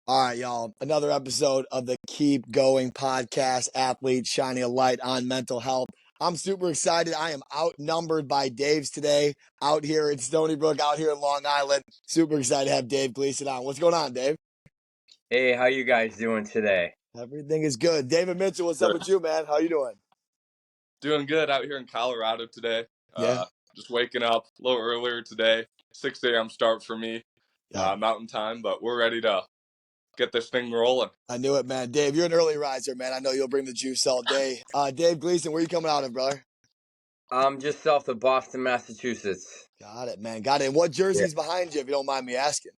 All right, y'all. Another episode of the Keep Going podcast, Athletes Shining a Light on Mental Health. I'm super excited. I am outnumbered by Dave's today, out here in Stony Brook, out here in Long Island. Super excited to have Dave Gleason on. What's going on, Dave? Hey, how you guys doing today? Everything is good. David Mitchell, what's up with you, man? How you doing? Doing good out here in Colorado today. Yeah. Just waking up a little earlier today. 6 a.m. start for me, Yeah. Mountain Time, but we're ready to get this thing rolling. I knew it, man. Dave, you're an early riser, man. I know you'll bring the juice all day. Dave Gleason, where you coming out of, brother? I'm just south of Boston, Massachusetts. Got it, man. Got it. And what jersey's behind you, if you don't mind me asking?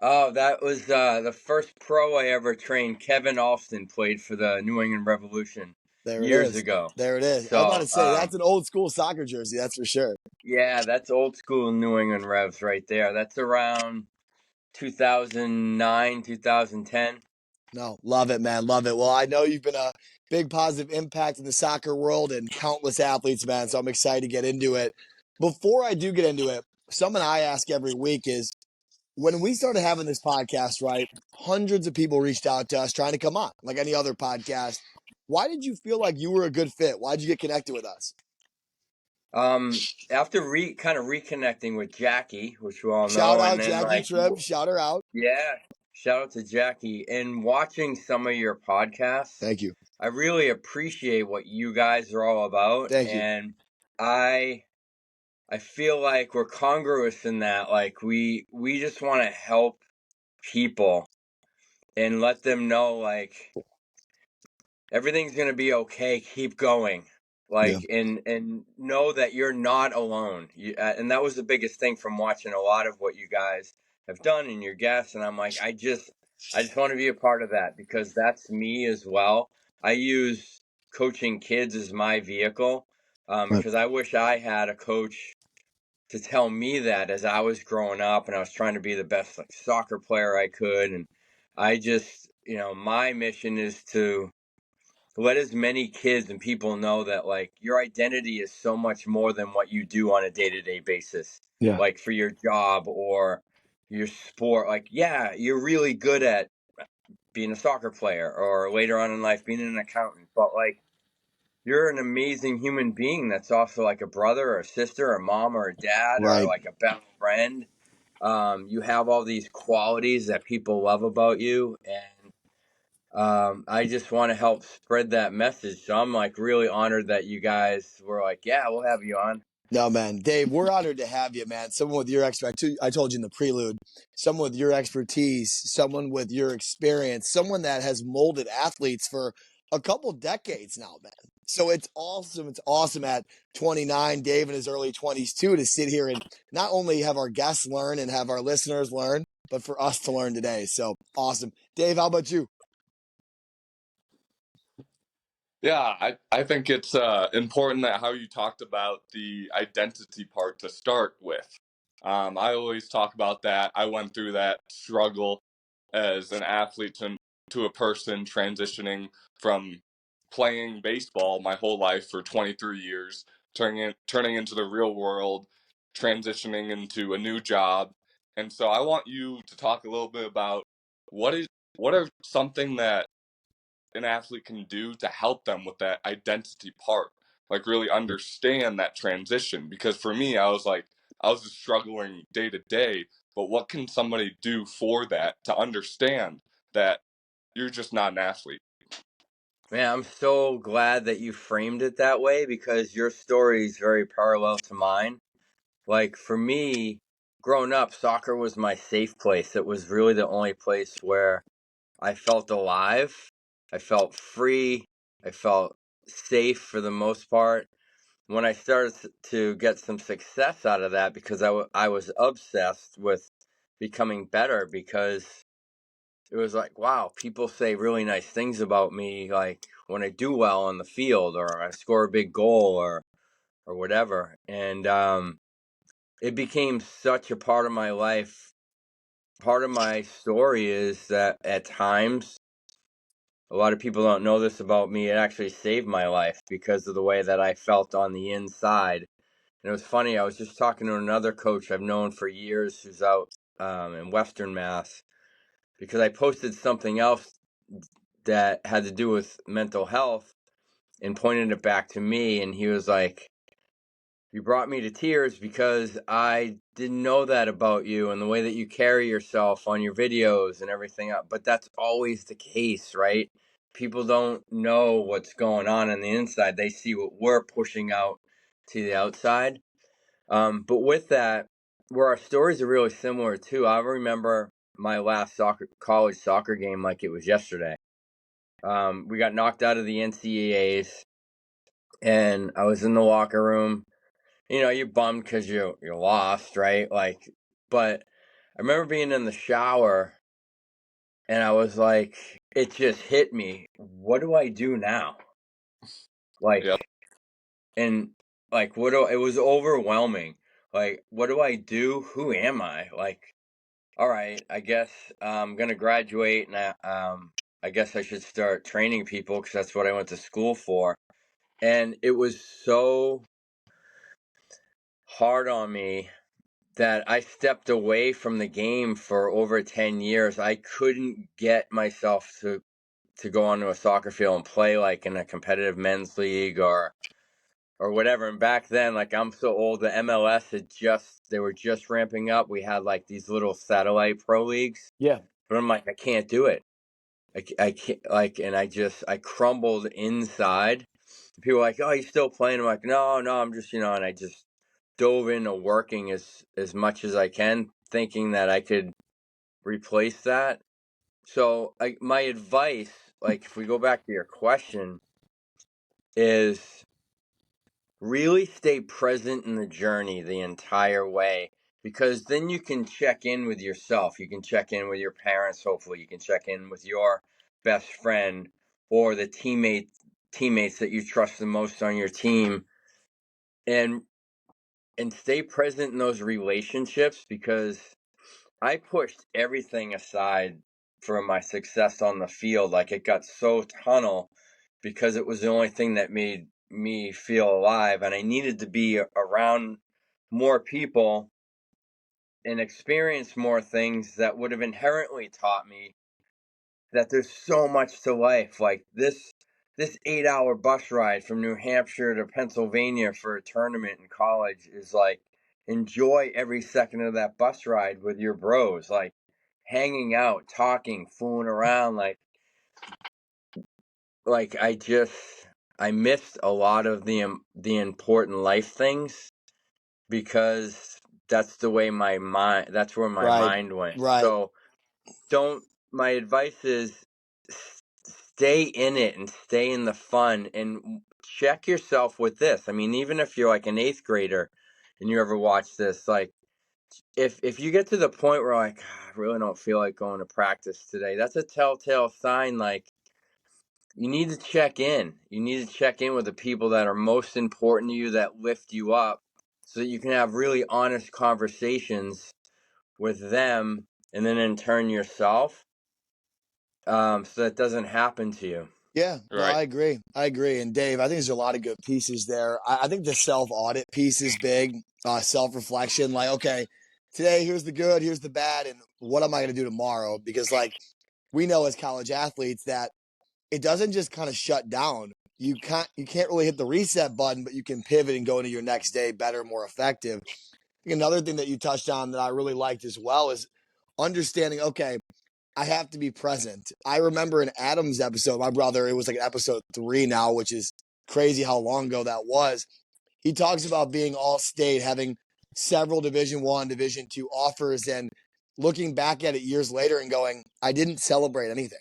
Oh, that was the first pro I ever trained. Kevin Alston played for the New England Revolution years ago. There it is. I was about So, to say, that's an old school soccer jersey, that's for sure. yeah, that's old school New England Revs right there. That's around 2009, 2010. No, love it, man. Love it. Well, I know you've been a big positive impact in the soccer world and countless athletes, man. So I'm excited to get into it. Before I do get into it, something I ask every week is when we started having this podcast, right? Hundreds of people reached out to us trying to come on, like any other podcast. Why did you feel like you were a good fit? Why did you get connected with us? After kind of reconnecting with Jackie, which we all know, Shout out and then Jackie Tribb. Shout her out. yeah, shout out to Jackie. And watching some of your podcasts, Thank you. I really appreciate what you guys are all about. Thank you. And I feel like we're congruous in that. Like we just want to help people and let them know like everything's gonna be okay. Keep going. Like and know that you're not alone. And that was the biggest thing from watching a lot of what you guys have done and your guests. And I'm like, I just want to be a part of that because that's me as well. I use coaching kids as my vehicle because I wish I had a coach to tell me that as I was growing up and I was trying to be the best like soccer player I could. And I just, my mission is to let as many kids and people know that like your identity is so much more than what you do on a day-to-day basis. Yeah. Like for your job or your sport. Like, yeah, you're really good at being a soccer player or later on in life being an accountant, but like you're an amazing human being that's also like a brother or a sister or a mom or a dad or like a best friend. You have all these qualities that people love about you, and I just want to help spread that message. So I'm like really honored that you guys were like, yeah, we'll have you on. No, man. Dave, we're honored to have you, man. Someone with your expertise. I told you in the prelude, someone with your expertise, someone with your experience, someone that has molded athletes for a couple decades now, man. So it's awesome. It's awesome at 29, Dave in his early 20s too, to sit here and not only have our guests learn and have our listeners learn, but for us to learn today. So awesome. Dave, how about you? Yeah, I think it's important that how you talked about the identity part to start with. I always talk about that. I went through that struggle as an athlete to a person transitioning from playing baseball my whole life for 23 years, turning into the real world, transitioning into a new job. And so I want you to talk a little bit about what are something that an athlete can do to help them with that identity part, like really understand that transition. Because for me, I was just struggling day to day, but what can somebody do for that to understand that you're just not an athlete? Man, I'm so glad that you framed it that way because your story is very parallel to mine. Like for me, growing up, soccer was my safe place. It was really the only place where I felt alive. I felt free. I felt safe for the most part. When I started to get some success out of that, because I was obsessed with becoming better, because it was like, wow, people say really nice things about me, like when I do well on the field or I score a big goal or whatever. And it became such a part of my life. Part of my story is that at times, a lot of people don't know this about me. It actually saved my life because of the way that I felt on the inside. And it was funny. I was just talking to another coach I've known for years who's out in Western Mass. because I posted something else that had to do with mental health and pointed it back to me. And he was like, you brought me to tears because I didn't know that about you and the way that you carry yourself on your videos and everything else. But that's always the case, right? People don't know what's going on the inside. They see what we're pushing out to the outside. But with that, where our stories are really similar too, I remember my last college soccer game like it was yesterday. We got knocked out of the NCAAs, and I was in the locker room. You know, you're bummed because you're lost, right? Like, but I remember being in the shower, and I was like, it just hit me. What do I do now? Like, Yep. and like, it was overwhelming. Like, what do I do? Who am I? Like, all right, I guess I'm gonna graduate, and I guess I should start training people because that's what I went to school for. And it was so hard on me that I stepped away from the game for over 10 years. I couldn't get myself to go onto a soccer field and play like in a competitive men's league or whatever. And back then, like, I'm so old, the MLS they were just ramping up. We had like these little satellite pro leagues, Yeah. but I'm like, I can't do it. I can't, like, and I crumbled inside. People were like, oh, you still playing? I'm like, no, I'm just, and I just dove into working as much as I can, thinking that I could replace that. So my advice, like, if we go back to your question, is really stay present in the journey the entire way, because then you can check in with yourself. You can check in with your parents. Hopefully you can check in with your best friend or the teammates that you trust the most on your team, and stay present in those relationships, because I pushed everything aside for my success on the field. Like, it got so tunnel because it was the only thing that made me feel alive, and I needed to be around more people and experience more things that would have inherently taught me that there's so much to life. Like, this 8-hour bus ride from New Hampshire to Pennsylvania for a tournament in college is like, enjoy every second of that bus ride with your bros, like hanging out, talking, fooling around. Like I missed a lot of the important life things because that's where my Right. mind went. Right. So don't my advice is stay in it and stay in the fun, and check yourself with this. I mean, even if you're like an 8th grader and you ever watch this, like, if you get to the point where, like, "Ah, I really don't feel like going to practice today," that's a telltale sign. Like, you need to check in. You need to check in with the people that are most important to you, that lift you up, so that you can have really honest conversations with them, and then in turn yourself, so that doesn't happen to you. Yeah, no, Right. I agree. I agree. And Dave, I think there's a lot of good pieces there. I think the self audit piece is big. Self reflection, like, okay, today here's the good, here's the bad, and what am I going to do tomorrow? Because, like, we know as college athletes that it doesn't just kind of shut down. You can't really hit the reset button, but you can pivot and go into your next day better, more effective. I think another thing that you touched on that I really liked as well is understanding, okay, I have to be present. I remember in Adam's episode, my brother, it was like episode 3 now, which is crazy how long ago that was. He talks about being all state, having several Division 1, Division 2 offers, and looking back at it years later and going, I didn't celebrate anything.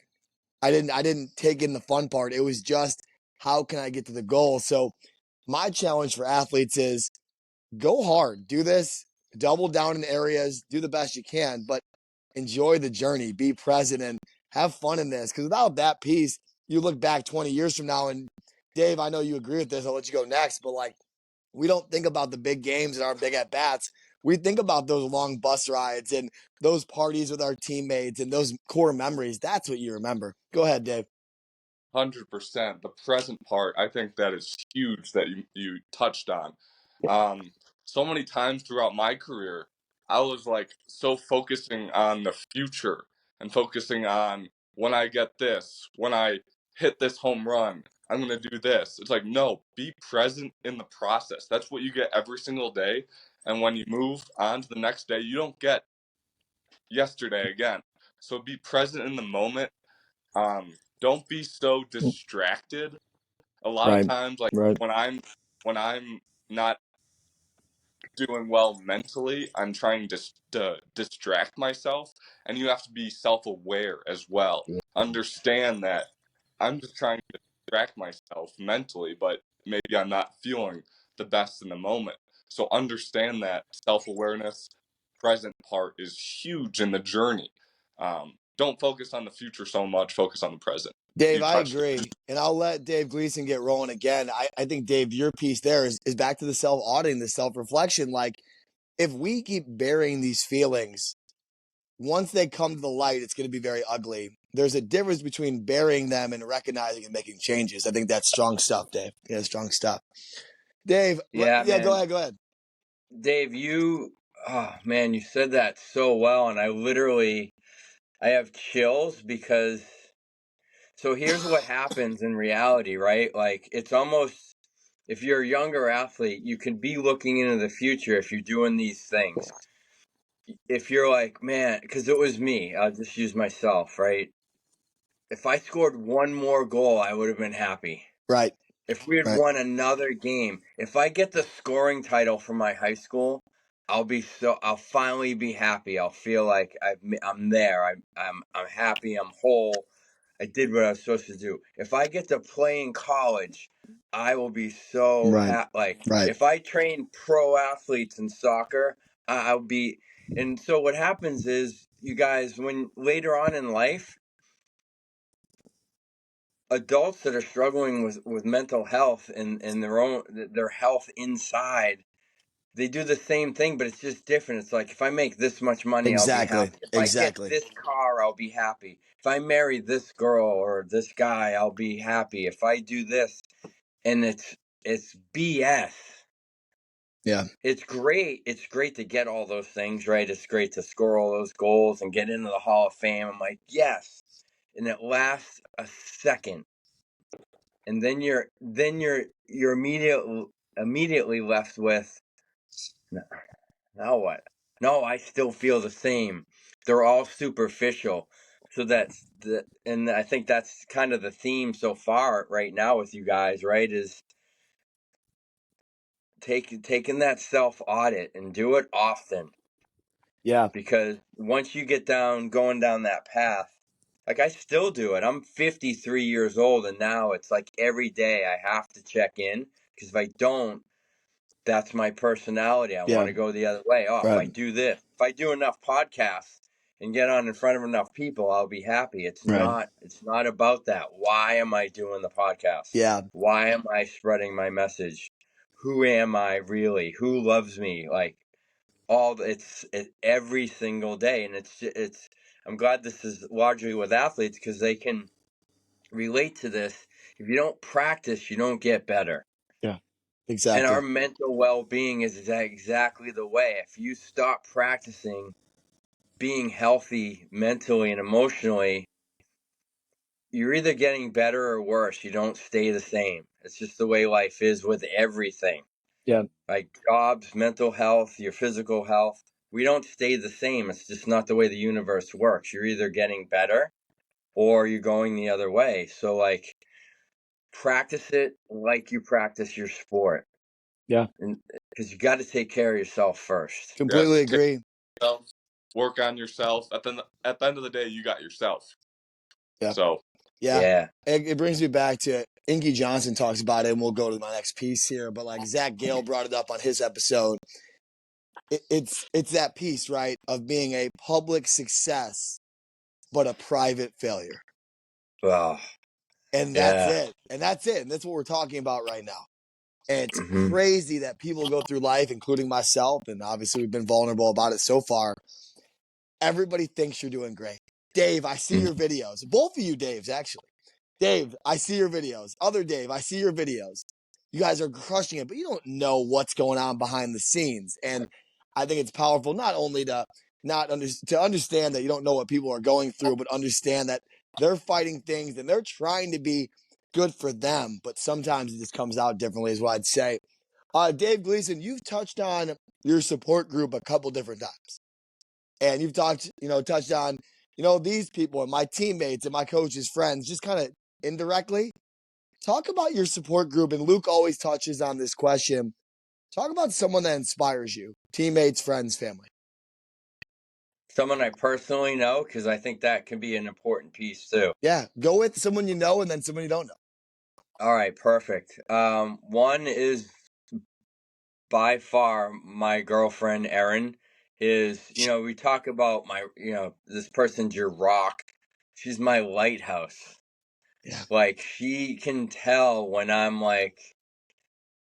I didn't take in the fun part. It was just, how can I get to the goal? So my challenge for athletes is go hard, do this, double down in areas, do the best you can, but enjoy the journey, be present, and have fun in this. Because without that piece, you look back 20 years from now, and Dave, I know you agree with this. I'll let you go next, but like, we don't think about the big games and our big at bats. We think about those long bus rides and those parties with our teammates and those core memories. That's what you remember. Go ahead, Dave. 100%. The present part, I think that is huge that you touched on. So many times throughout my career, I was like so focusing on the future and focusing on when I get this, when I hit this home run, I'm going to do this. It's like, no, be present in the process. That's what you get every single day. And when you move on to the next day, you don't get yesterday again. So be present in the moment. Don't be so distracted. A lot of Right. times, like Right. when I'm not doing well mentally, I'm trying to distract myself, and you have to be self-aware as well. Understand that I'm just trying to distract myself mentally, but maybe I'm not feeling the best in the moment. So understand that self-awareness, present part is huge in the journey. Don't focus on the future so much, focus on the present. Dave, You I touched it. agree. And I'll let Dave Gleason get rolling again. I think, Dave, your piece there is back to the self-auditing, the self-reflection. Like, if we keep burying these feelings, once they come to the light, it's going to be very ugly. There's a difference between burying them and recognizing and making changes. I think that's strong stuff, Dave. Yeah, strong stuff. Dave, Yeah, go man. ahead, go ahead. Dave, oh man, you said that so well, and I have chills because, so here's what happens in reality, right? Like, it's almost, if you're a younger athlete, you can be looking into the future if you're doing these things. If you're like, man, because it was me, I'll just use myself, right? If I scored one more goal, I would have been happy. Right, If we had right, won another game, if I get the scoring title for my high school, I'll finally be happy. I'll feel like I'm there. I'm happy. I'm whole. I did what I was supposed to do. If I get to play in college, I will be so right, happy. Like, right. if I train pro athletes in soccer, I'll be. And so what happens is, you guys, when later on in life, adults that are struggling with mental health and their health inside, they do the same thing, but it's just different. It's like, if I make this much money, I'll be Exactly, happy. If I get exactly. this car, I'll be happy. If I marry this girl or this guy, I'll be happy. If I do this, and it's BS. Yeah, It's great to get all those things, right? It's great to score all those goals and get into the Hall of Fame. I'm like, yes. And it lasts a second, and you're immediately left with, now what? No, I still feel the same. They're all superficial. So and I think that's kind of the theme so far right now with you guys, right? Is taking that self audit and do it often, yeah, because once you get going down that path, like, I still do it. I'm 53 years old, and now it's like every day I have to check in, because if I don't, that's my personality. I yeah. want to go the other way. Oh, if I Right, do this, if I do enough podcasts and get on in front of enough people, I'll be happy. right. It's not about that. Why am I doing the podcast? Yeah, Why am I spreading my message? Who am I really? Who loves me? Like, every single day. And I'm glad this is largely with athletes, because they can relate to this. If you don't practice, you don't get better. yeah. And our Exactly. mental well-being is exactly the way. If you stop practicing being healthy mentally and emotionally, you're either getting better or worse. You don't stay the same. It's just the way life is with everything. Yeah, Like jobs, mental health, your physical health. We don't stay the same. It's just not the way the universe works. You're either getting better or you're going the other way. So, like, practice it like you practice your sport. yeah. And because you got to take care of yourself first. Completely Yes. Take agree. yourself, work on yourself. At the end of the day, you got yourself. Yeah, So yeah. Yeah. It brings me back to Inky Johnson talks about it, and we'll go to my next piece here. But like Zach Gale brought it up on his episode. It's that piece, right, of being a public success but a private failure. Oh, And that's yeah. it. And that's it. And that's what we're talking about right now. And it's Hmm. crazy that people go through life, including myself, and obviously we've been vulnerable about it so far. Everybody thinks you're doing great. Dave, I see your videos. Both of you Daves, actually. Dave, I see your videos. Other Dave, I see your videos. You guys are crushing it, but you don't know what's going on behind the scenes. And I think it's powerful not only to to understand that you don't know what people are going through, but understand that they're fighting things and they're trying to be good for them, but sometimes it just comes out differently, is what I'd say. Dave Gleason, you've touched on your support group a couple different times, and you've touched on, these people and my teammates and my coaches' friends, just kind of indirectly. Talk about your support group, and Luke always touches on this question. Talk about someone that inspires you, teammates, friends, family. Someone I personally know, because I think that can be an important piece too. Yeah, go with someone you know and then someone you don't know. All right, perfect. One is by far my girlfriend, Erin. We talk about this person's your rock. She's my lighthouse. Yeah. Like, she can tell when I'm like,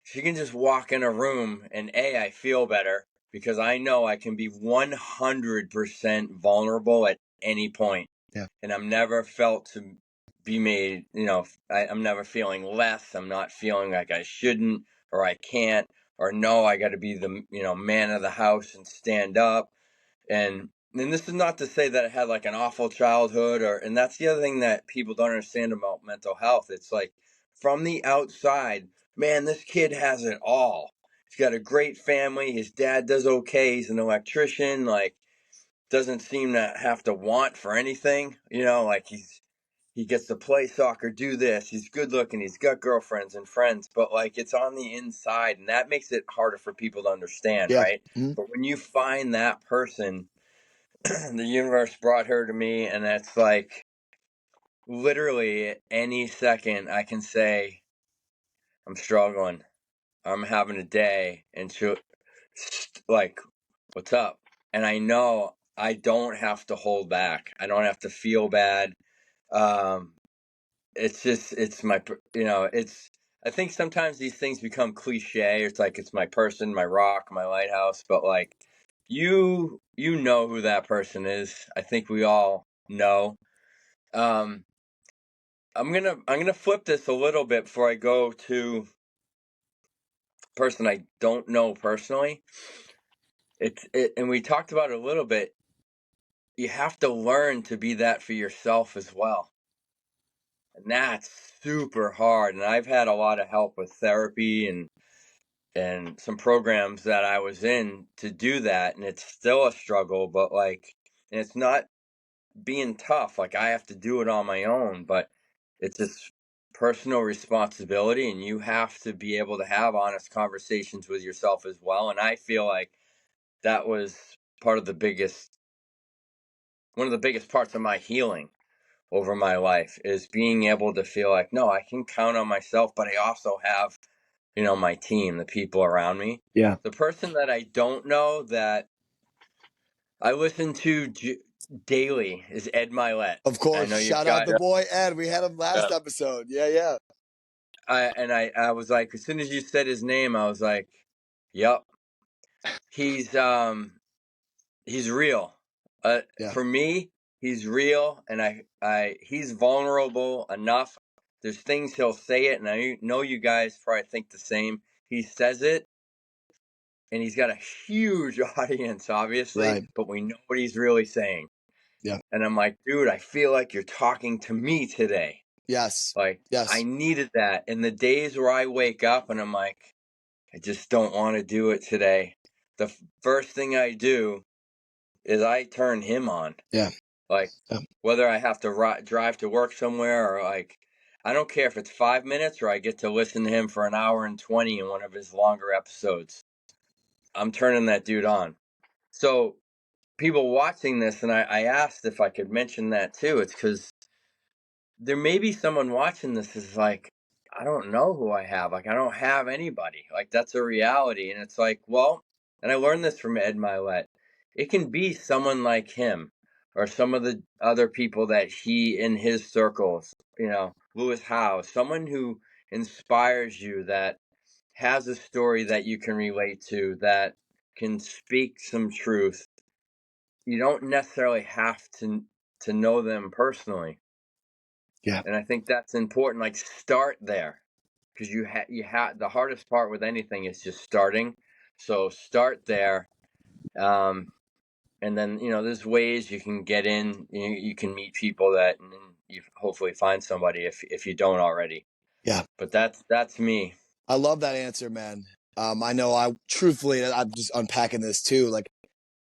she can just walk in a room and I feel better because I know I can be 100% vulnerable at any point. Yeah. And I'm never felt to be made, I'm never feeling less. I'm not feeling like I shouldn't or I can't or no, I got to be the, man of the house and stand up. And this is not to say that I had like an awful childhood and that's the other thing that people don't understand about mental health. It's like from the outside, man, this kid has it all. He's got a great family. His dad does okay. He's an electrician. Like, doesn't seem to have to want for anything. Like he gets to play soccer, do this. He's good looking. He's got girlfriends and friends, but like it's on the inside, and that makes it harder for people to understand, Yeah. right? Mm-hmm. But when you find that person, the universe brought her to me, and it's like literally any second I can say, I'm struggling, I'm having a day, and she'll like, what's up? And I know I don't have to hold back. I don't have to feel bad. It's just, it's my, it's, I think sometimes these things become cliche. It's like, it's my person, my rock, my lighthouse, but like, you know who that person is. I think we all know. Um, I'm gonna flip this a little bit before I go to person I don't know personally. And we talked about it a little bit. You have to learn to be that for yourself as well. And that's super hard. And I've had a lot of help with therapy and some programs that I was in to do that. And it's still a struggle, but like, and it's not being tough. Like, I have to do it on my own, but it's this personal responsibility. And you have to be able to have honest conversations with yourself as well. And I feel like that was part of one of the biggest parts of my healing over my life is being able to feel like, no, I can count on myself, but I also have, my team, the people around me. Yeah. The person that I don't know that I listen to daily is Ed Milet. Of I course. know you've Shout out got, the boy Ed. We had him last episode. Yeah, yeah. I was like, as soon as you said his name, I was like, yep, he's, he's real. Yeah. For me, he's real, and he's vulnerable enough. There's things he'll say it, and I know you guys probably think the same. He says it, and he's got a huge audience, obviously, Right. but we know what he's really saying. Yeah. And I'm like, dude, I feel like you're talking to me today. Yes. Like, I Yes. needed that. In the days where I wake up and I'm like, I just don't want to do it today. The first thing I do is I turn him on. Yeah. Like, Yeah. whether I have to drive to work somewhere or like, I don't care if it's 5 minutes or I get to listen to him for an hour and 20 in one of his longer episodes. I'm turning that dude on. So people watching this, and I asked if I could mention that too. It's because there may be someone watching this is like, I don't know who I have. Like, I don't have anybody. Like, that's a reality. And it's like, well, and I learned this from Ed Milet. It can be someone like him or some of the other people that he in his circles, Lewis Howe, someone who inspires you, that has a story that you can relate to, that can speak some truth. You don't necessarily have to know them personally. Yeah. And I think that's important. Like, start there, because the hardest part with anything is just starting. So start there. Um, And then, there's ways you can get in, you can meet people that, and then you hopefully find somebody if you don't already. Yeah. But that's me. I love that answer, man. I know I'm just unpacking this too. Like,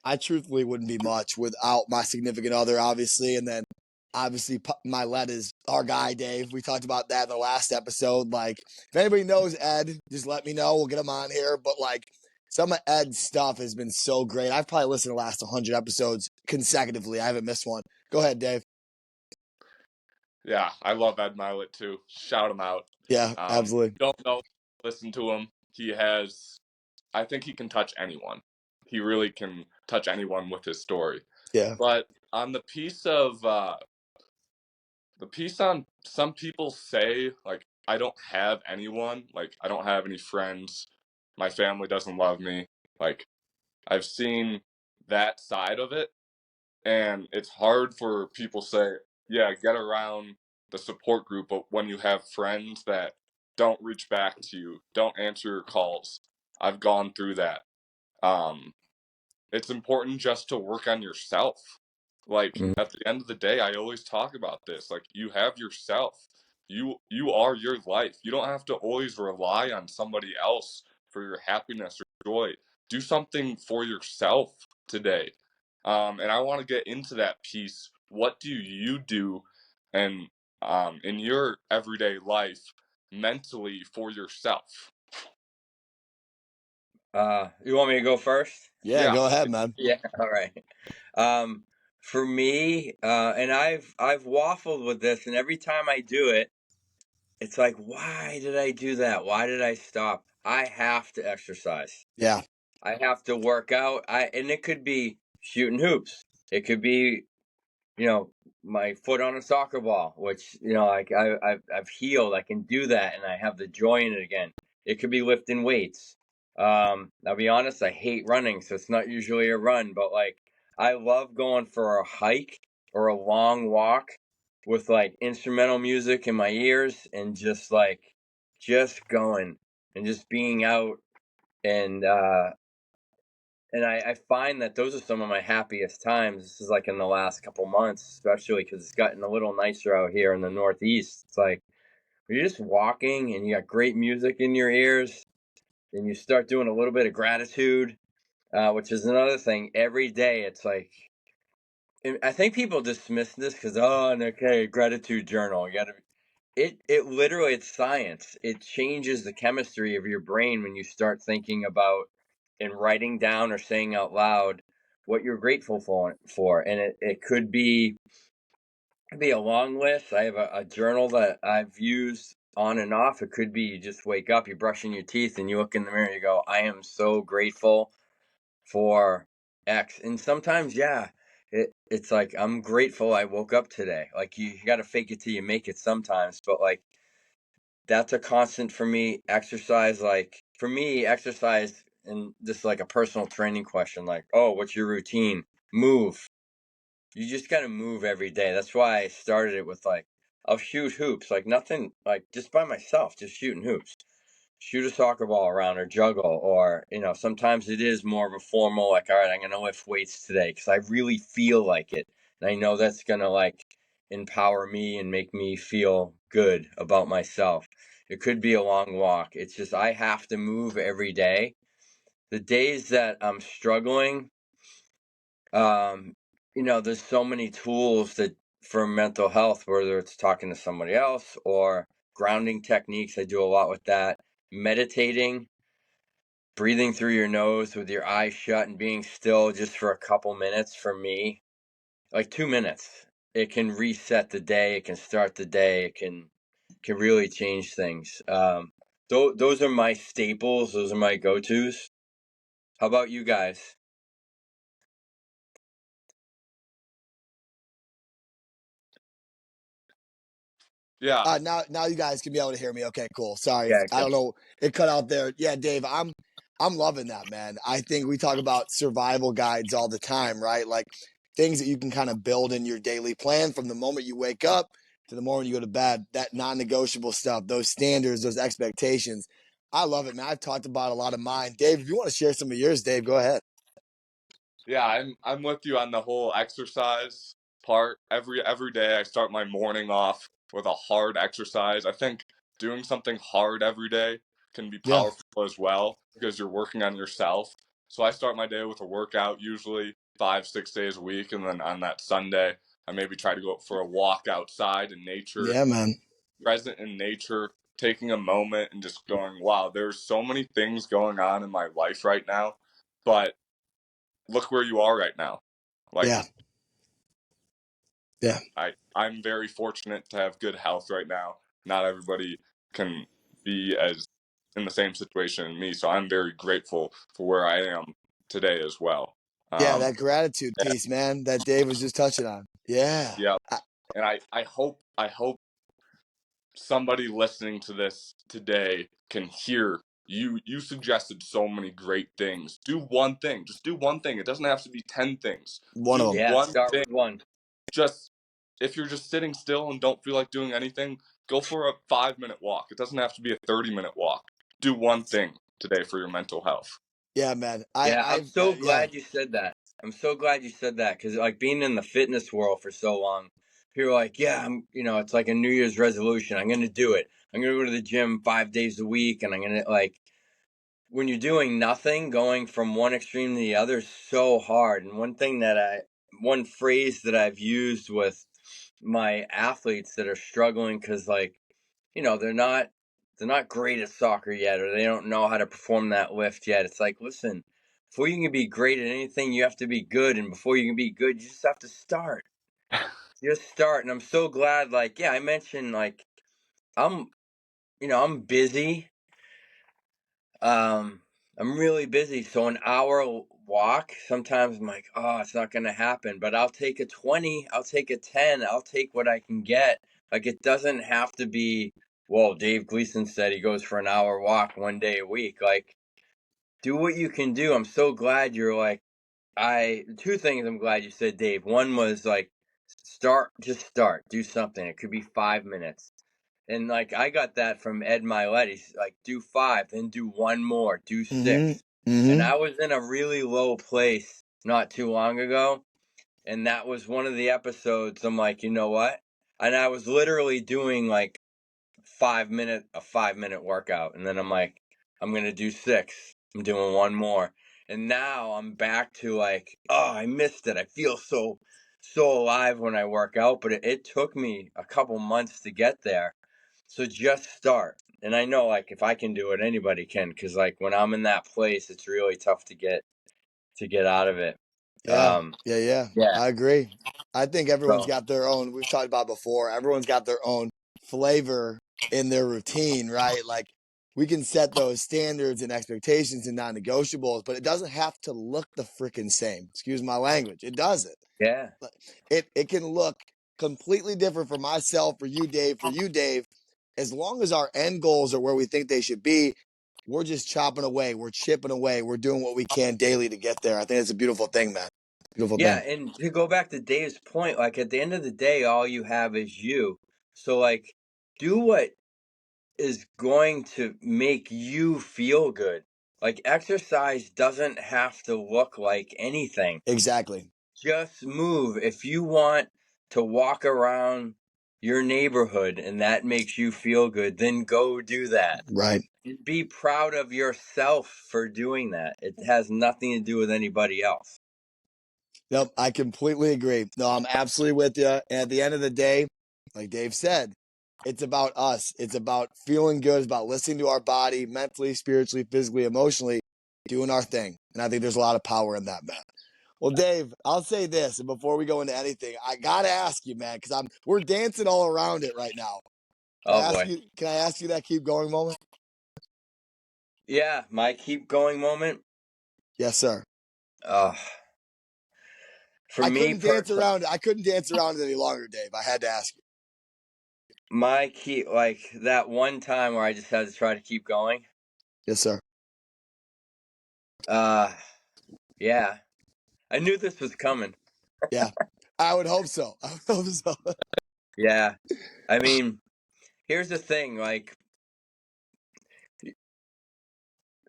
I truthfully wouldn't be much without my significant other, obviously. And then obviously my lead is our guy, Dave. We talked about that in the last episode. Like, if anybody knows Ed, just let me know. We'll get him on here. But like, some of Ed's stuff has been so great. I've probably listened to the last 100 episodes consecutively. I haven't missed one. Go ahead, Dave. Yeah, I love Ed Milet too. Shout him out. Yeah, absolutely. Don't know, listen to him. I think he can touch anyone. He really can touch anyone with his story. Yeah. But on the piece on some people say, like, I don't have anyone, like, I don't have any friends, my family doesn't love me. Like, I've seen that side of it, and it's hard for people to say, yeah, get around the support group, but when you have friends that don't reach back to you, don't answer your calls, I've gone through that. Um, it's important just to work on yourself. Like, Mhm. at the end of the day, I always talk about this. Like, you have yourself. You are your life. You don't have to always rely on somebody else for your happiness or joy. Do something for yourself today. And I want to get into that piece. What do you do and in your everyday life mentally for yourself? You want me to go first? Yeah, Yeah. go ahead, man. Yeah. All right. Um, for me, and I've waffled with this, and every time I do it, it's like, why did I do that? Why did I stop? I have to exercise. Yeah. I have to work out. And it could be shooting hoops. It could be, you know, my foot on a soccer ball, which, like I've healed. I can do that, and I have the joy in it again. It could be lifting weights. I'll be honest, I hate running, so it's not usually a run, but like I love going for a hike or a long walk with like instrumental music in my ears and just going and just being out and I find that those are some of my happiest times. This is like in the last couple months, especially because it's gotten a little nicer out here in the Northeast. It's like you're just walking and you got great music in your ears, and you start doing a little bit of gratitude, which is another thing. Every day, it's like I think people dismiss this because okay, gratitude journal. You got to it literally, it's science. It changes the chemistry of your brain when you start thinking about and writing down or saying out loud what you're grateful for. And it could be a long list. I have a journal that I've used on and off. It could be you just wake up, you're brushing your teeth, and you look in the mirror, you go, I am so grateful for X. And sometimes, yeah, it's like I'm grateful I woke up today. Like you got to fake it till you make it sometimes, but like that's a constant for me. Exercise, like for me, exercise, and this is like a personal training question. Like, oh, what's your routine? Move. You just gotta move every day. That's why I started it with like I'll shoot hoops, like nothing, like just by myself, just shooting hoops. Shoot a soccer ball around or juggle, or sometimes it is more of a formal, like, all right, I'm gonna lift weights today because I really feel like it, and I know that's gonna like empower me and make me feel good about myself. It could be a long walk. It's just I have to move every day. The days that I'm struggling, um, there's so many tools that for mental health, whether it's talking to somebody else or grounding techniques. I do a lot with that. Meditating, breathing through your nose with your eyes shut and being still just for a couple minutes for me, like 2 minutes. It can reset the day. It can start the day. It can really change things. Those are my staples. Those are my go-tos. How about you guys? Yeah. Now you guys can be able to hear me. Okay, cool. Sorry, Yeah, I don't know, it cut out there. Yeah, Dave, I'm loving that, man. I think we talk about survival guides all the time, right? Like things that you can kind of build in your daily plan from the moment you wake up to the moment you go to bed. That non-negotiable stuff, those standards, those expectations. I love it, man. I've talked about a lot of mine. Dave, if you want to share some of yours, Dave, go ahead. Yeah, I'm with you on the whole exercise part. Every day I start my morning off with a hard exercise. I think doing something hard every day can be Yeah. powerful as well because you're working on yourself. So I start my day with a workout usually 5, 6 days a week, and then on that Sunday I maybe try to go for a walk outside in nature, Yeah, man. present in nature, taking a moment and just going, wow, there's so many things going on in my life right now, but look where you are right now. Like Yeah. Yeah. I'm very fortunate to have good health right now. Not everybody can be as in the same situation as me, so I'm very grateful for where I am today as well. Yeah. Um, That gratitude yeah, piece, man, that Dave was just touching on. Yeah. yeah, and I hope somebody listening to this today can hear you. You suggested so many great things. Do one thing. Just do one thing. It doesn't have to be 10 things. One of Do them. Yeah, one start thing. with one. Just if you're just sitting still and don't feel like doing anything, go for a 5 minute walk. It doesn't have to be a 30-minute walk. Do one thing today for your mental health. Yeah, man. Yeah, I'm so Yeah. glad you said that. I'm so glad you said that because, like, being in the fitness world for so long, people are like, "Yeah, it's like a New Year's resolution. I'm gonna do it. I'm gonna go to the gym 5 days a week, and I'm gonna like." When you're doing nothing, going from one extreme to the other is so hard. And one phrase that I've used with my athletes that are struggling because, like, they're not great at soccer yet, or they don't know how to perform that lift yet. It's like, listen, before you can be great at anything, you have to be good, and before you can be good, you just have to start. Just start. And I'm so glad. Like, yeah, I mentioned like I'm, I'm busy. Um, I'm really busy, so an hour walk. Sometimes I'm like, oh, it's not gonna happen, but I'll take a 20. I'll take a 10. I'll take what I can get. Like, it doesn't have to be. Well, Dave Gleason said he goes for an hour walk 1 day a week. Like, do what you can do. I'm so glad you're like, two things I'm glad you said, Dave. One was like, just start, do something. It could be 5 minutes. And like, I got that from Ed Milet. He's like, do five, then do one more, do Mm-hmm. six. And Mm-hmm. I was in a really low place not too long ago. And that was one of the episodes. I'm like, you know what? And I was literally doing like 5 minute workout, and then I'm like, I'm gonna do six. I'm doing one more, and now I'm back to like, oh, I missed it. I feel so alive when I work out, but it took me a couple months to get there. So just start, and I know like if I can do it, anybody can, because like when I'm in that place, it's really tough to get out of it. Yeah. Yeah. Yeah. Yeah. I agree. I think everyone's So got their own, we've talked about before, everyone's got their own flavor in their routine, right? Like we can set those standards and expectations and non negotiables, but it doesn't have to look the freaking same. Excuse my language. It doesn't. yeah, It can look completely different for myself, for you, Dave. As long as our end goals are where we think they should be, we're just chopping away, we're chipping away, we're doing what we can daily to get there. I think it's a beautiful thing, man. Beautiful yeah, thing. and to go back to Dave's point, like at the end of the day, all you have is you. So like, do what is going to make you feel good. Like exercise doesn't have to look like anything. Exactly. Just move. If you want to walk around your neighborhood and that makes you feel good, then go do that. Right. And be proud of yourself for doing that. It has nothing to do with anybody else. Nope, I completely agree. No, I'm absolutely with you. And at the end of the day, like Dave said, it's about us. It's about feeling good. It's about listening to our body mentally, spiritually, physically, emotionally, doing our thing. And I think there's a lot of power in that, man. Well, Dave, I'll say this, and before we go into anything, I gotta ask you, man, because we're dancing all around it right now. Can I Oh ask boy. you? Can I ask you that keep going moment? Yeah, my keep going moment. Yes, sir. Uh, for I me couldn't dance personally, around it. I couldn't dance around it any longer, Dave. I had to ask you. my key, like that one time where I just had to try to keep going. Yes, sir. Uh, yeah, I knew this was coming. Yeah, I would hope so. I would hope so. Yeah, I mean, here's the thing, like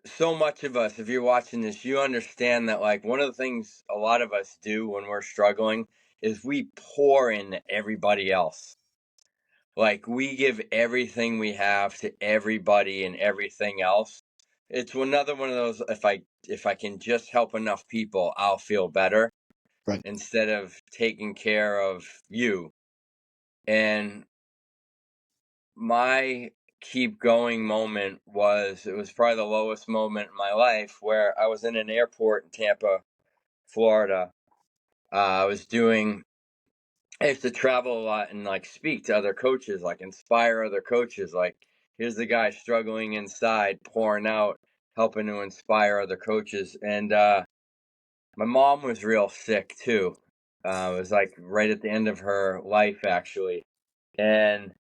so much of us, if you're watching this, you understand that like one of the things a lot of us do when we're struggling is we pour into everybody else. Like we give everything we have to everybody and everything else. It's another one of those, if I can just help enough people, I'll feel better Right. instead of taking care of you. And my keep going moment it was probably the lowest moment in my life, where I was in an airport in Tampa, Florida. I used to travel a lot and like speak to other coaches, like inspire other coaches. Like, here's the guy struggling inside, pouring out, helping to inspire other coaches. And my mom was real sick too. It was like right at the end of her life, actually. And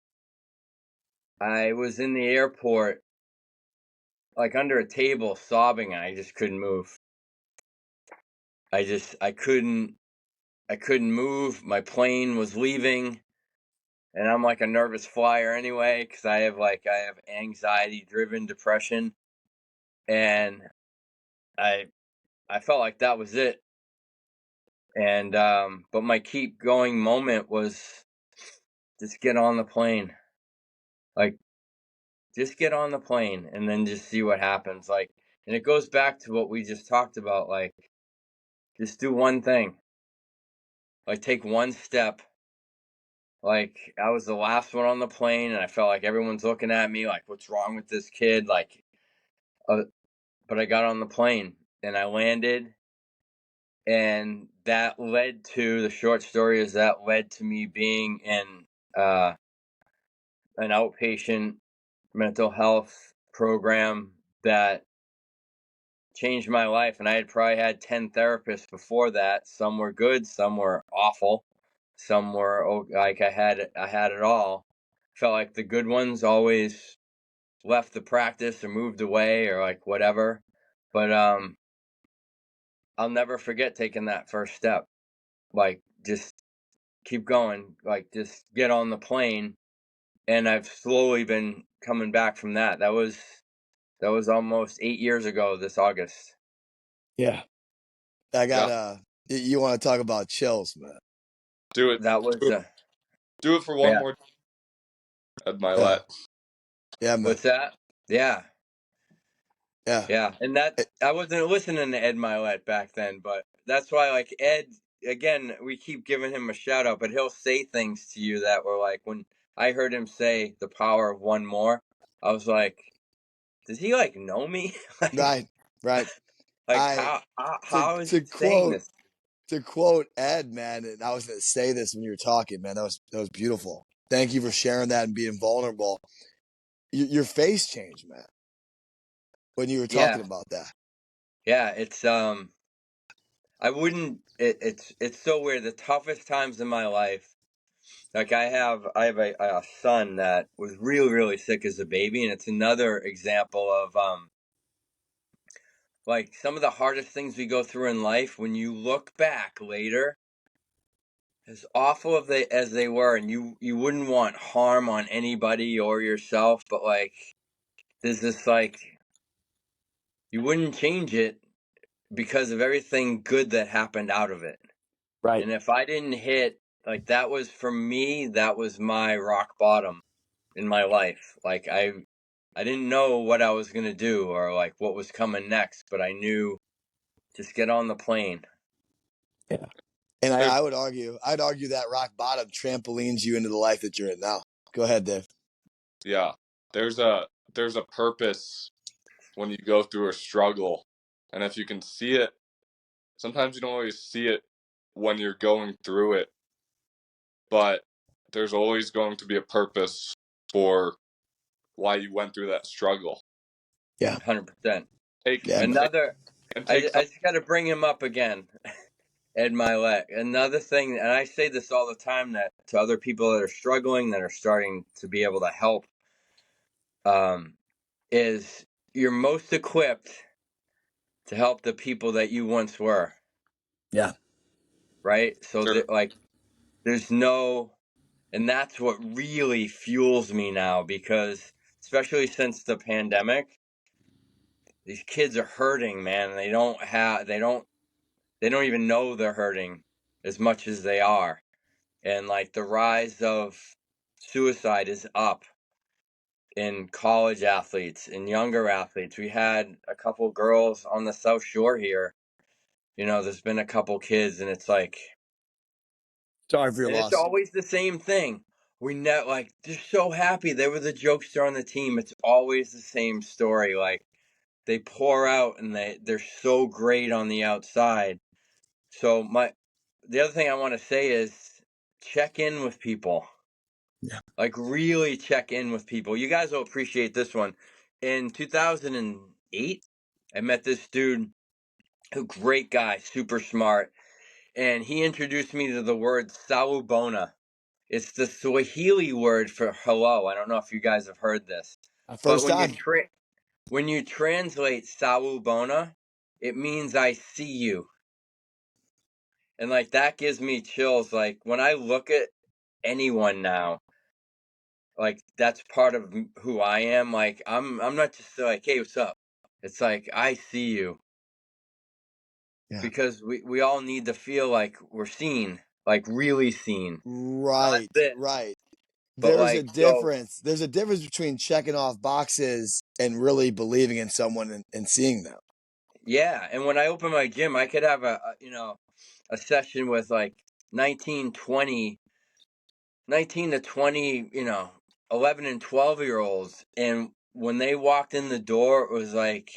I was in the airport, like under a table, sobbing, and I just couldn't move. I couldn't move. My plane was leaving, and I'm like a nervous flyer anyway, because I have anxiety driven depression, and I I felt like that was it. And but my keep going moment was just get on the plane, like just get on the plane, and then just see what happens. Like, and it goes back to what we just talked about. Like, just do one thing, like take one step. Like, I was the last one on the plane, and I felt like everyone's looking at me like, what's wrong with this kid? Like, uh, but I got on the plane and I landed, and that led to the short story is that led to me being in uh, an outpatient mental health program that changed my life. And I had probably had 10 therapists before that. Some were good, some were awful, some were like I had it all. Felt like the good ones always left the practice or moved away or like whatever. But I'll never forget taking that first step. Like, just keep going, like just get on the plane. And I've slowly been coming back from that. That was almost 8 years ago this August. Yeah. I got Yeah, you want to talk about chills, man. do it. That was Do it, do it for one yeah. more at my Yeah. let. Yeah, man. What's that? Yeah. Yeah. Yeah. And that I wasn't listening to Ed Milet back then, but that's why, like, Ed, again, we keep giving him a shout out, but he'll say things to you that were like, when I heard him say the power of one more, I was like, does he like know me? Right. Right. Like I how is to he saying quote this? Ed, man, and I was going to say this when you were talking, man. That was beautiful. Thank you for sharing that and being vulnerable. Your face changed, man, when you were talking Yeah. about that. Yeah, I wouldn't it's so weird. The toughest times in my life, like I have a son that was really, really sick as a baby, and it's another example of like some of the hardest things we go through in life, when you look back later, as awful as they were, and you wouldn't want harm on anybody or yourself, but like there's this like you wouldn't change it because of everything good that happened out of it. Right. And if I didn't hit, like, that was for me, that was my rock bottom in my life. Like, I didn't know what I was going to do or like what was coming next, but I knew, just get on the plane. Yeah. And There's I'd argue that rock bottom trampolines you into the life that you're in now. Go ahead, Dave. yeah, there's a purpose when you go through a struggle, and if you can see it, sometimes you don't always see it when you're going through it, but there's always going to be a purpose for why you went through that struggle. Yeah. 100%. Take Yeah, man. Another, and take some. I just got to bring him up again, Ed Milet. Another thing, and I say this all the time, that to other people that are struggling, that are starting to be able to help, um, is you're most equipped to help the people that you once were, Yeah. right? So Sure. that, like, there's no, and that's what really fuels me now, because especially since the pandemic, these kids are hurting, man. They don't even know they're hurting as much as they are. And like the rise of suicide is up in college athletes, in younger athletes. We had a couple girls on the South Shore here. There's been a couple kids, and it's like, Sorry for your and it's loss. always the same thing. They're so happy they were the jokester on the team. It's always the same story. Like they pour out and they're so great on the outside. So the other thing I want to say is check in with people. Yeah. Like really check in with people. You guys will appreciate this one. In 2008, I met this dude, a great guy, super smart, and he introduced me to the word salubona. It's the Swahili word for hello. I don't know if you guys have heard this, but First time. when you translate salubona, it means I see you. And like that gives me chills. Like when I look at anyone now, like that's part of who I am. Like I'm not just like, hey, what's up? It's like I see you, Yeah. because we all need to feel like we're seen, like really seen. Not Right. this, Right. but There's a like so. difference. There's a difference between checking off boxes and really believing in someone and seeing them. Yeah, and when I open my gym, I could have a session with like 19, 20, 19 to 20, 11 and 12-year olds, and when they walked in the door, it was like,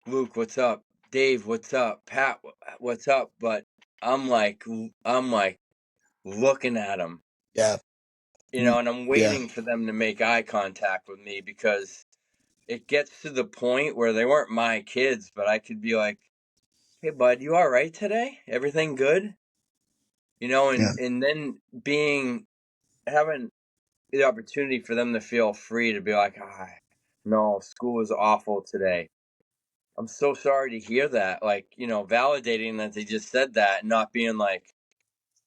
Luke, what's up? Dave, what's up? Pat, what's up? But I'm like looking at them, Yeah. and I'm Yeah. waiting for them to make eye contact with me, because it gets to the point where they weren't my kids, but I could be like, hey, bud, you all right today? Everything good? Yeah. And then having the opportunity for them to feel free to be like, no, school was awful today. I'm so sorry to hear that. Like, validating that they just said that, and not being like,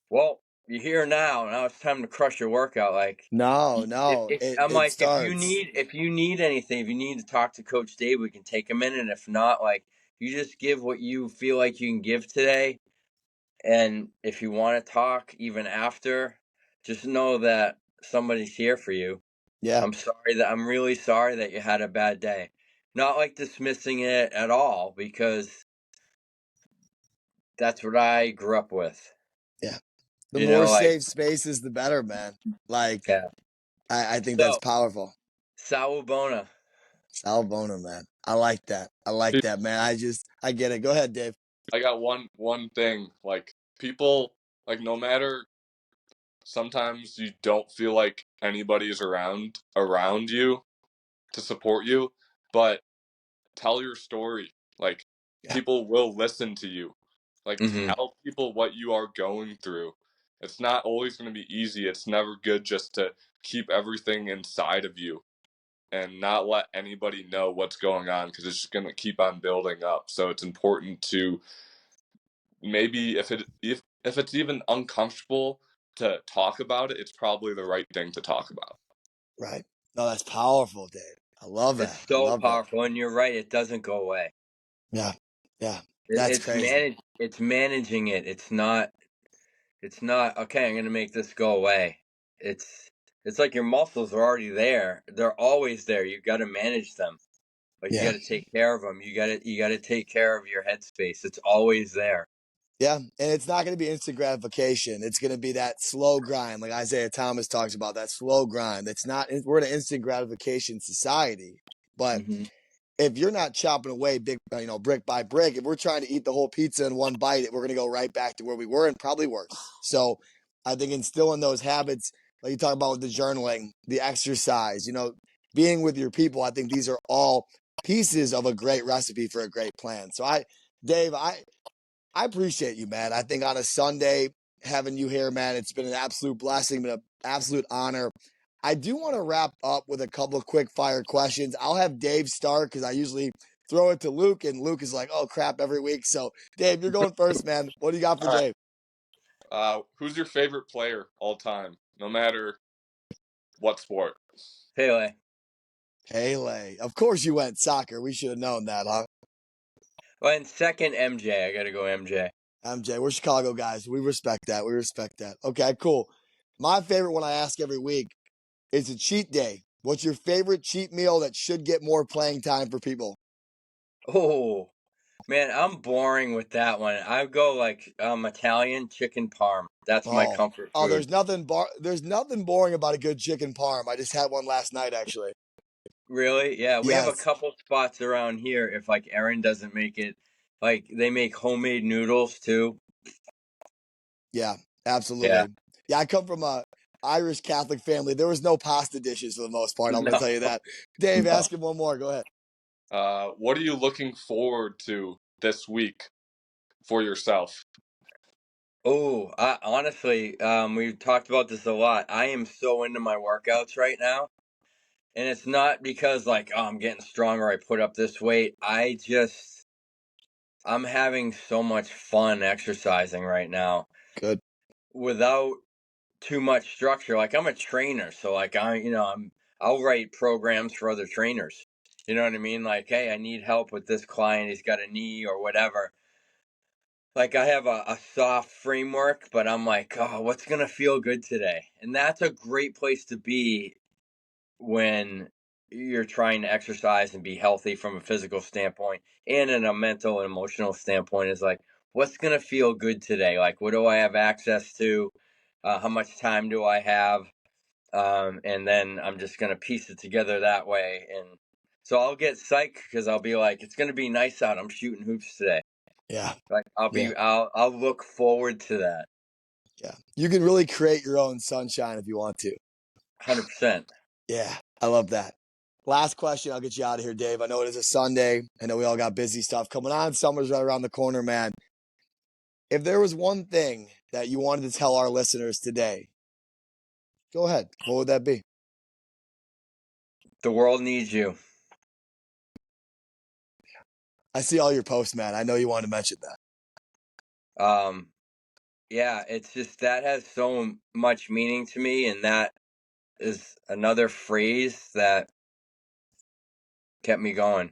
well, you're here now. Now it's time to crush your workout. Like, No, no. I'm It like, starts. if you need anything, if you need to talk to Coach Dave, we can take a minute. And if not, like, you just give what you feel like you can give today. And if you want to talk even after, just know that somebody's here for you. Yeah. I'm really sorry that you had a bad day. Not like dismissing it at all, because that's what I grew up with. Yeah. The more Like, safe spaces, the better, man. Like, yeah. I think that's So, powerful. Sawubona. Salvona, man. I like that. I like that, man. I get it. Go ahead, Dave. I got one thing. Like people, like no matter, sometimes you don't feel like anybody is around you to support you, but tell your story. Like Yeah. people will listen to you. Like Mm-hmm. tell people what you are going through. It's not always going to be easy. It's never good just to keep everything inside of you and not let anybody know what's going on, because it's just going to keep on building up. So it's important to, maybe if it's even uncomfortable to talk about it, it's probably the right thing to talk about. Right. No, that's powerful, Dave. I love It's that. I so love that. powerful, and you're right. It doesn't go away. Yeah. Yeah. That's crazy. It's managing it. It's not. It's not okay. I'm gonna make this go away. It's it's like your muscles are already there. They're always there. You got to manage them. Like you got Yeah. to take care of them. You got to take care of your headspace. It's always there. Yeah. And it's not going to be instant gratification. It's going to be that slow grind. Like Isaiah Thomas talks about, that slow grind. It's not, we're in an instant gratification society, but Mm-hmm. if you're not chopping away brick by brick, if we're trying to eat the whole pizza in one bite, we're going to go right back to where we were and probably worse. So I think instilling those habits, like you talk about with the journaling, the exercise, being with your people, I think these are all pieces of a great recipe for a great plan. So Dave, I appreciate you, man. I think on a Sunday, having you here, man, it's been an absolute blessing, been an absolute honor. I do want to wrap up with a couple of quick fire questions. I'll have Dave start because I usually throw it to Luke, and Luke is like, oh, crap, every week. So, Dave, you're going first, man. What do you got for All right. Dave? Who's your favorite player all time, no matter what sport? Pele. Pele. Of course you went soccer. We should have known that, huh? Well, and second, MJ. I got to go MJ. MJ, we're Chicago guys. We respect that. We respect that. Okay, cool. My favorite one I ask every week is a cheat day. What's your favorite cheat meal that should get more playing time for people? Oh, man, I'm boring with that one. I go like Italian chicken parm. That's my Oh, comfort oh, food. there's nothing boring about a good chicken parm. I just had one last night actually. Really? Yeah, we have a Yes. couple spots around here. If like Erin doesn't make it, like they make homemade noodles too. Yeah, Yeah. absolutely. Yeah, I come from a Irish Catholic family. There was no pasta dishes for the most part. I'm going to No, tell you that. Dave, no. ask him one more. Go ahead. What are you looking forward to this week for yourself? Oh, honestly, we've talked about this a lot. I am so into my workouts right now. And it's not because like, oh, I'm getting stronger, I put up this weight. I'm having so much fun exercising right now Good. without too much structure. Like I'm a trainer, so like I'll write programs for other trainers. You know what I mean? Like, hey, I need help with this client, he's got a knee or whatever. Like I have a soft framework, but I'm like, oh, what's gonna feel good today? And that's a great place to be when you're trying to exercise and be healthy from a physical standpoint and in a mental and emotional standpoint is like what's going to feel good today, like what do I have access to, how much time do I have, and then I'm just going to piece it together that way. And so I'll get psyched because I'll be like, it's going to be nice out, I'm shooting hoops today. Yeah. Like Yeah. I'll look forward to that. Yeah. You can really create your own sunshine if you want to. 100%. Yeah. I love that. Last question. I'll get you out of here, Dave. I know it is a Sunday. I know we all got busy stuff coming on. Summer's right around the corner, man. If there was one thing that you wanted to tell our listeners today, go ahead. What would that be? The world needs you. I see all your posts, man. I know you wanted to mention that. um Yeah, it's just that has so much meaning to me, and that is another phrase that kept me going.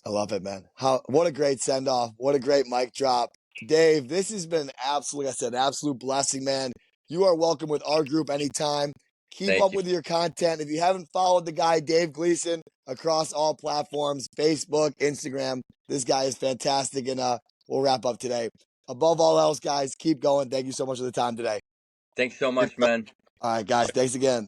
I love it, man. What a great send off. What a great mic drop. Dave, this has been absolute, like I said, absolute blessing, man. You are welcome with our group anytime. Keep Thank up you. with your content. If you haven't followed the guy, Dave Gleason, across all platforms, Facebook, Instagram, this guy is fantastic. And we'll wrap up today. Above all else, guys, keep going. Thank you so much for the time today. Thanks so much, man. All right, guys, thanks again.